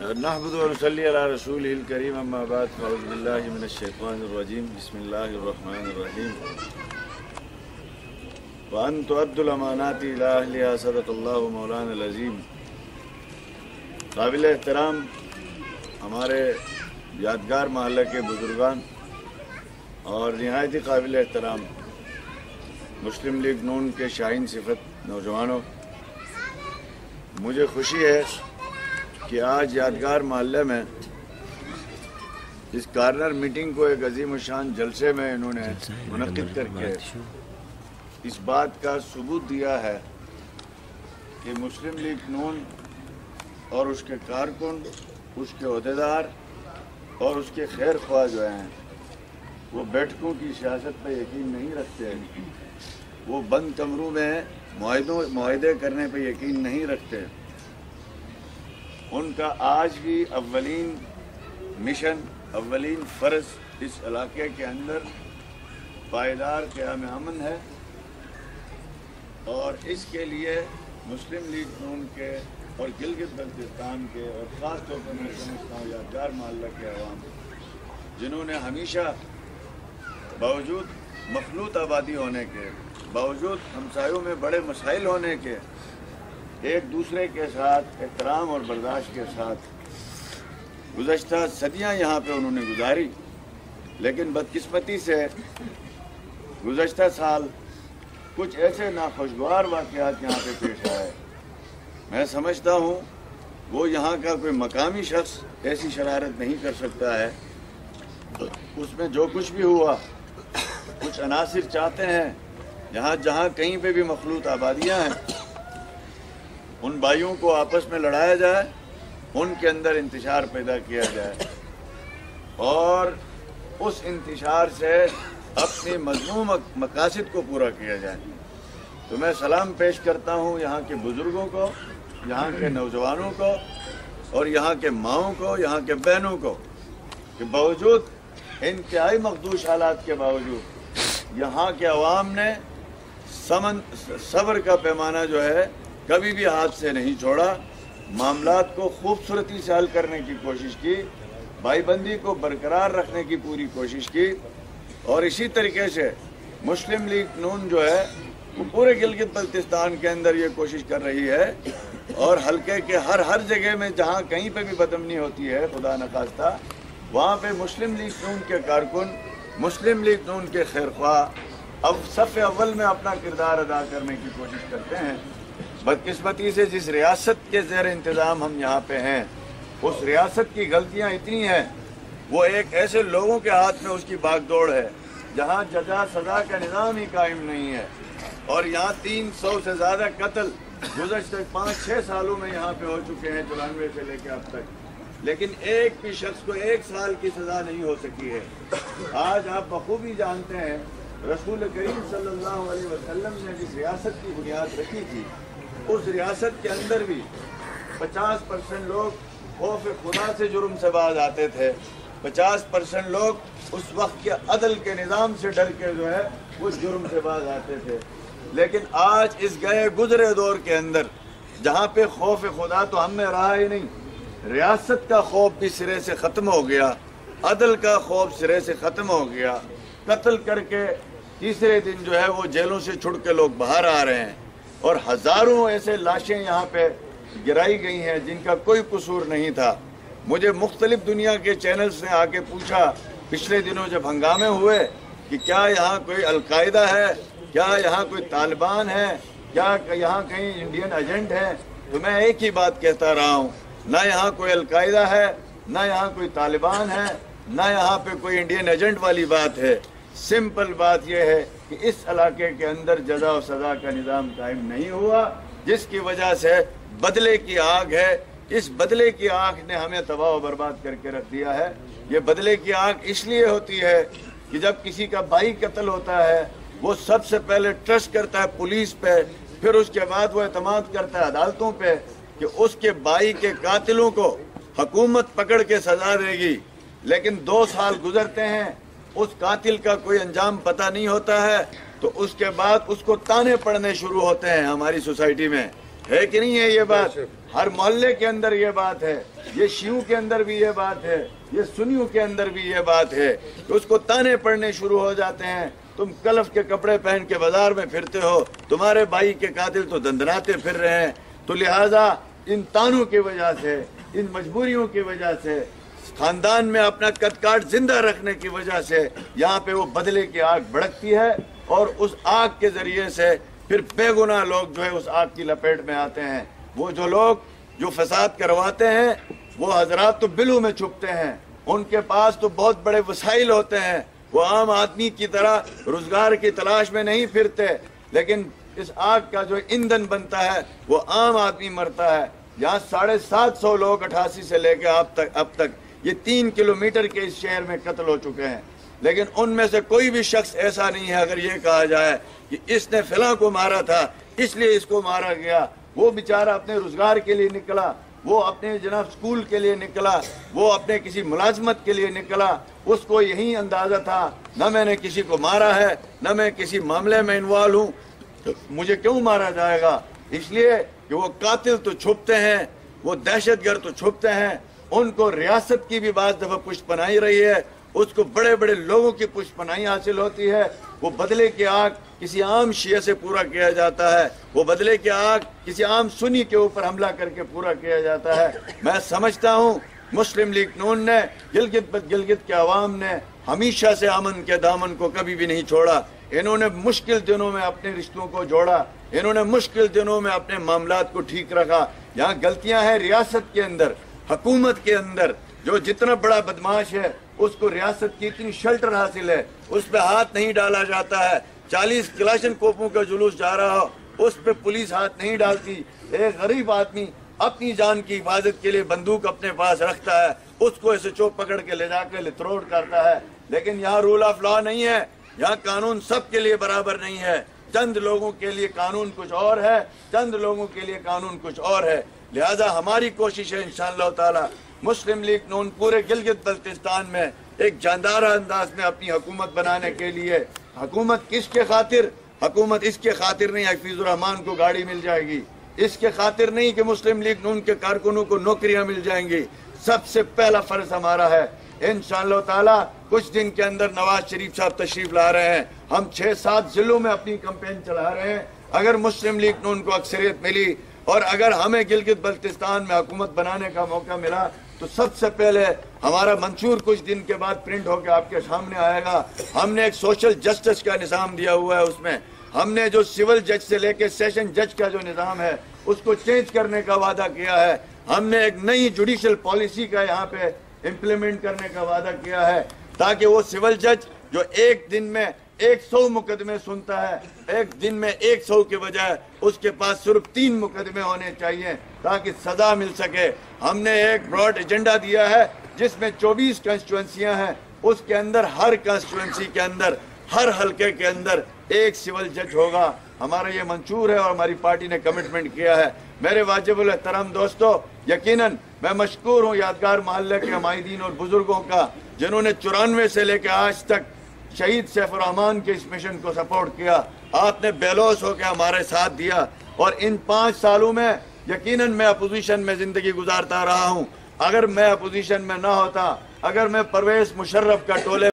नहमदु व नसल्ली अला रसूलिल करीम अम्मा बाद फ़अऊज़ु बिल्लाहि मिनश शैतानिर रजीम बिस्मिल्लाहिर रहमानिर रहीम व अन तुअद्दुल अमानाति इला अहलिहा सदक़ल्लाहु मौलाना अज़ीम। काबिल एहतराम हमारे यादगार महल्ले के बुजुर्गान और निहायत ही काबिल एहतराम मुस्लिम लीग नून के शाहीन सिफत नौजवानों, मुझे खुशी है कि आज यादगार महल्ले में इस कार्नर मीटिंग को एक अजीम शान जलसे में इन्होंने मुनक्किद करके इस बात का सबूत दिया है कि मुस्लिम लीग नून और उसके कारकुन, उसके ओहदेदार और उसके खैर ख्वाह जो हैं वो बैठकों की सियासत पर यकीन नहीं रखते हैं, वो बंद कमरों में मुआहदे करने पर यकीन नहीं रखते। उनका आज भी अव्वलीन मिशन, अव्वलीन फ़र्ज़ इस इलाके के अंदर पायदार क़याम अमन है और इसके लिए मुस्लिम लीग नून के और गिलगित बल्तिस्तान के और ख़ास तौर पर मैं समझता हूँ यादगार महल्ला के अवाम, जिन्होंने हमेशा बावजूद मखलूत आबादी होने के बावजूद हमसायों में बड़े मसाइल होने के एक दूसरे के साथ एहतराम और बर्दाश्त के साथ गुज़श्ता सदियां यहाँ पे उन्होंने गुजारी। लेकिन बदकिस्मती से गुज़श्ता साल कुछ ऐसे नाखुशगवार वाक़यात यहाँ पे पेश आए। मैं समझता हूँ वो यहाँ का कोई मकामी शख्स ऐसी शरारत नहीं कर सकता है। उसमें जो कुछ भी हुआ, कुछ अनासिर चाहते हैं जहाँ कहीं पे भी मखलूत आबादियाँ हैं उन भाइयों को आपस में लड़ाया जाए, उनके अंदर इंतशार पैदा किया जाए और उस इंतशार से अपनी मज़मूम मकासद को पूरा किया जाए। तो मैं सलाम पेश करता हूँ यहाँ के बुज़ुर्गों को, यहाँ के नौजवानों को और यहाँ के माओं को, यहाँ के बहनों को कि बावजूद इंतहाई मखदूश हालात के बावजूद यहाँ के अवाम ने सब्र का पैमाना जो है कभी भी हाथ से नहीं छोड़ा, मामलात को खूबसूरती से हल करने की कोशिश की, भाईबंदी को बरकरार रखने की पूरी कोशिश की और इसी तरीके से मुस्लिम लीग नून जो है वो पूरे गिलगित बल्तिस्तान के अंदर ये कोशिश कर रही है और हल्के के हर जगह में जहाँ कहीं पे भी बदअमनी होती है खुदा न खास्ता, वहाँ पे मुस्लिम लीग नून के कारकुन, मुस्लिम लीग नून के खैरख्वाह अब सफ़ अव्वल में अपना किरदार अदा करने की कोशिश करते हैं। बदकिस्मती से जिस रियासत के ज़ेर इंतज़ाम हम यहाँ पे हैं, उस रियासत की गलतियाँ इतनी हैं, वो एक ऐसे लोगों के हाथ में उसकी भागदौड़ है जहाँ जजा सज़ा का निज़ाम ही कायम नहीं है और यहाँ 300 से ज़्यादा कत्ल गुज़श्ते 5-6 सालों में यहाँ पे हो चुके हैं 94 से लेकर अब तक, लेकिन एक भी शख्स को 1 साल की सज़ा नहीं हो सकी है। आज आप बखूबी जानते हैं रसूल करीम सल्लल्लाहु अलैहि वसल्लम ने जिस रियासत की बुनियाद रखी थी, उस रियासत के अंदर भी 50% लोग खौफ खुदा से जुर्म से बाज आते थे, 50% लोग उस वक्त के अदल के निज़ाम से डर के जो है वो जुर्म से बाज आते थे। लेकिन आज इस गए गुजरे दौर के अंदर जहाँ पे खौफ खुदा तो हम में रहा ही नहीं, रियासत का खौफ भी सिरे से ख़त्म हो गया, अदल का खौफ सिरे से ख़त्म हो गया। कत्ल करके तीसरे दिन जो है वो जेलों से छुड़ के लोग बाहर आ रहे हैं और हज़ारों ऐसे लाशें यहाँ पे गिराई गई हैं जिनका कोई कसूर नहीं था। मुझे मुख्तलिफ दुनिया के चैनल्स ने आके पूछा पिछले दिनों जब हंगामे हुए कि क्या यहाँ कोई अलकायदा है, क्या यहाँ कोई तालिबान है, क्या यहाँ कहीं इंडियन एजेंट है, तो मैं एक ही बात कहता रहा हूँ, ना यहाँ कोई अलकायदा है, ना यहाँ कोई तालिबान है, ना यहाँ पे कोई इंडियन एजेंट वाली बात है। सिंपल बात यह है कि इस इलाके के अंदर जजा और सज़ा का निज़ाम कायम नहीं हुआ, जिसकी वजह से बदले की आग है। इस बदले की आग ने हमें तबाह और बर्बाद करके रख दिया है। ये बदले की आग इसलिए होती है कि जब किसी का भाई कत्ल होता है वो सबसे पहले ट्रस्ट करता है पुलिस पे, फिर उसके बाद वो एतमाद करता है अदालतों पे कि उसके भाई के कातिलों को हुकूमत पकड़ के सज़ा देगी। लेकिन 2 साल गुजरते हैं, उस कातिल का कोई अंजाम पता नहीं होता है, तो उसके बाद उसको ताने पड़ने शुरू होते हैं हमारी सोसाइटी में ہے کہ نہیں ہے یہ بات؟ ہر محلے کے اندر یہ بات ہے، یہ شیعوں کے اندر بھی یہ بات ہے، یہ سنیوں کے اندر بھی یہ بات ہے کہ اس کو تانے پڑنے شروع ہو جاتے ہیں، تم کلف کے کپڑے پہن کے بازار میں پھرتے ہو، تمہارے بھائی کے قاتل تو دندناتے پھر رہے ہیں۔ تو لہٰذا ان تانوں کی وجہ سے، ان مجبوریوں کی وجہ سے، خاندان میں اپنا قد کاٹ زندہ رکھنے کی وجہ سے یہاں پہ وہ بدلے کی آگ بھڑکتی ہے، اور اس آگ کے ذریعے سے پھر بے گناہ لوگ جو ہے اس آگ کی لپیٹ میں آتے ہیں۔ وہ جو لوگ جو فساد کرواتے ہیں وہ حضرات تو بلوں میں چھپتے ہیں، ان کے پاس تو بہت بڑے وسائل ہوتے ہیں، وہ عام آدمی کی طرح روزگار کی تلاش میں نہیں پھرتے، لیکن اس آگ کا جو ایندھن بنتا ہے وہ عام آدمی مرتا ہے۔ یہاں 750 لوگ 88 سے لے کے اب تک یہ 3 کلومیٹر کے اس شہر میں قتل ہو چکے ہیں، لیکن ان میں سے کوئی بھی شخص ایسا نہیں ہے اگر یہ کہا جائے کہ اس نے فلاں کو مارا تھا اس لیے اس کو مارا گیا۔ وہ بیچارہ اپنے روزگار کے لیے نکلا، وہ اپنے جناب سکول کے لیے نکلا، وہ اپنے کسی ملازمت کے لیے نکلا، اس کو یہی اندازہ تھا نہ میں نے کسی کو مارا ہے، نہ میں کسی معاملے میں انوالو ہوں، مجھے کیوں مارا جائے گا؟ اس لیے کہ وہ قاتل تو چھپتے ہیں، وہ دہشت گرد تو چھپتے ہیں، ان کو ریاست کی بھی بعض دفعہ پشت پناہی رہی ہے، اس کو بڑے بڑے لوگوں کی پشت پناہی حاصل ہوتی ہے۔ وہ بدلے کی آگ کسی عام شیعہ سے پورا کیا جاتا ہے، وہ بدلے کی آگ کسی عام سنی کے اوپر حملہ کر کے پورا کیا جاتا ہے۔ میں سمجھتا ہوں مسلم لیگ نون نے، گلگت کے عوام نے ہمیشہ سے امن کے دامن کو کبھی بھی نہیں چھوڑا۔ انہوں نے مشکل دنوں میں اپنے رشتوں کو جوڑا، انہوں نے مشکل دنوں میں اپنے معاملات کو ٹھیک رکھا۔ یہاں غلطیاں ہیں ریاست کے اندر، حکومت کے اندر، جو جتنا بڑا بدماش ہے اس کو ریاست کی اتنی شیلٹر حاصل ہے، اس پہ ہاتھ نہیں ڈالا جاتا ہے۔ 40 کلاشن کوپوں کا جلوس جا رہا ہو اس پہ پولیس ہاتھ نہیں ڈالتی۔ ایک غریب آدمی اپنی جان کی حفاظت کے لیے بندوق اپنے پاس رکھتا ہے، اس کو ایسے چوک پکڑ کے لے جا کے لتروڑ کرتا ہے۔ لیکن یہاں رول آف لا نہیں ہے، یہاں قانون سب کے لیے برابر نہیں ہے، چند لوگوں کے لیے قانون کچھ اور ہے، چند لوگوں کے لیے قانون کچھ اور ہے۔ لہذا ہماری کوشش ہے انشاءاللہ تعالی مسلم لیگ نون پورے گلگت بلتستان میں ایک جاندارہ انداز میں اپنی حکومت بنانے کے لیے۔ حکومت کس کے خاطر؟ حکومت اس کے خاطر نہیں حفیظ الرحمان کو گاڑی مل جائے گی، اس کے خاطر نہیں کہ مسلم لیگ نون کے کارکنوں کو نوکریاں مل جائیں گی۔ سب سے پہلا فرض ہمارا ہے انشاءاللہ تعالی کچھ دن کے اندر نواز شریف صاحب تشریف لا رہے ہیں، ہم 6-7 ضلعوں میں اپنی کمپین چلا رہے ہیں۔ اگر مسلم لیگ نون کو اکثریت ملی اور اگر ہمیں گلگت بلتستان میں حکومت بنانے کا موقع ملا تو سب سے پہلے ہمارا منشور کچھ دن کے بعد پرنٹ ہو کے آپ کے سامنے آئے گا۔ ہم نے ایک سوشل جسٹس کا نظام دیا ہوا ہے، اس میں ہم نے جو سول جج سے لے کے سیشن جج کا جو نظام ہے اس کو چینج کرنے کا وعدہ کیا ہے۔ ہم نے ایک نئی جوڈیشل پالیسی کا یہاں پہ امپلیمنٹ کرنے کا وعدہ کیا ہے تاکہ وہ سول جج جو ایک دن میں 100 مقدمے سنتا ہے، ایک دن میں 100 کے بجائے اس کے پاس صرف 3 مقدمے ہونے چاہیے تاکہ سزا مل سکے۔ ہم نے ایک براڈ ایجنڈا دیا ہے جس میں 24 کانسٹیچوئنسیاں ہیں، اس کے اندر ہر کانسٹیچوئنسی کے اندر، ہر حلقے کے اندر ایک سول جج ہوگا۔ ہمارا یہ منشور ہے اور ہماری پارٹی نے کمٹمنٹ کیا ہے۔ میرے واجب الاحترام دوستو، یقیناً میں مشکور ہوں یادگار محلے کے عمائدین اور بزرگوں کا جنہوں نے 94 سے لے کے آج تک شہید سیف الرحمان کے اس مشن کو سپورٹ کیا۔ آپ نے بے لوث ہو کے ہمارے ساتھ دیا، اور ان 5 سالوں میں یقیناً میں اپوزیشن میں زندگی گزارتا رہا ہوں۔ اگر میں اپوزیشن میں نہ ہوتا، اگر میں پرویز مشرف کا ٹولے